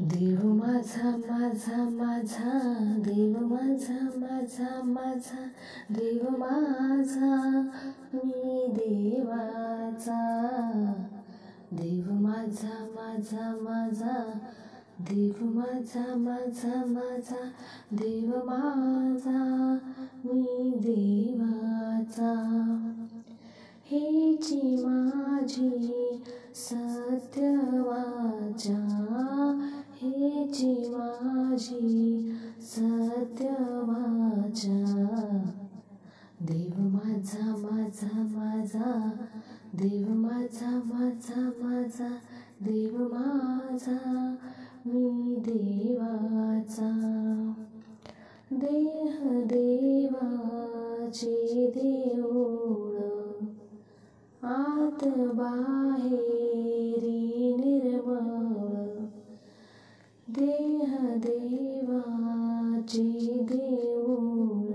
देव माझा माझा माझा, देव माझा माझा माझा, देव माझा मी देवाचा. देव माझा माझा माझा, देव माझा माझा माझा, देव माझा मी देवाचा. हेची माझी सत्य वाचा, हेची माझी सत्य वाचा. देव माझा माझा माझा, देव माझा माझा माझा, देव माझा मी देवाचा. देह देवाचे देऊळ, आत बाहेरी निर्मळ. देह देवाचे देऊळ,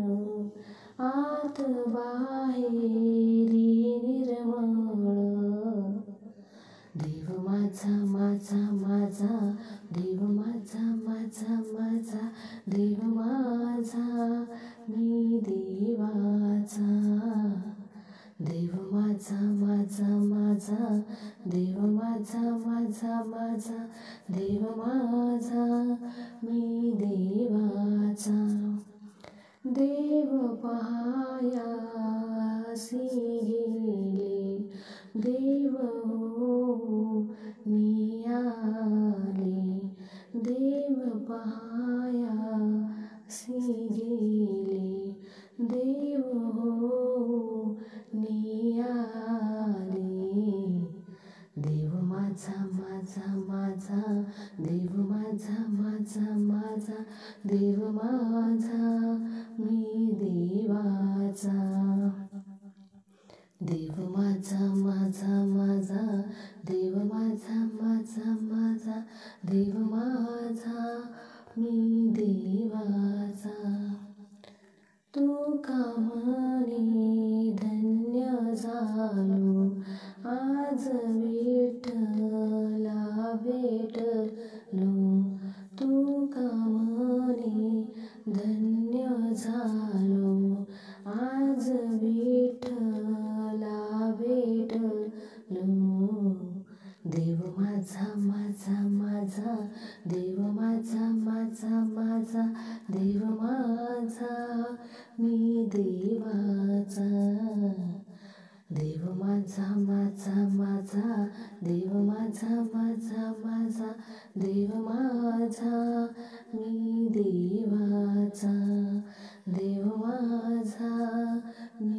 आत बाहेरी निर्मळ. देव माझा माझा माझा, देव माझा माझा माझा, देव माझा मी देवाचा. देव माझा माझा माझा, देव माझा माझा माझा, देव माझा मी देवाचा. देव पहायासी गेले, देव होऊनी आले. देव पहायासी गेले, देव होऊनी आले. देव माझा माझा माझा, देव माझा माझा माझा, देव माझा मी देवाचा. देव माझा माझा माझा, देव माझा माझा माझा, देव माझा मी देवाचा. तुका म्हणे धन्य झालो, आज विठ्ठला भेटलो. तुका म्हणे धन्य झालो, आज विठ्ठला भेटलो. देव माझा माझा माझा, देव माझा माझा माझा, देव माझा मी देवाचा. देव माझा माझा माझा, देव माझा माझा माझा, देव माझा मी देवाचा. देव माझा मी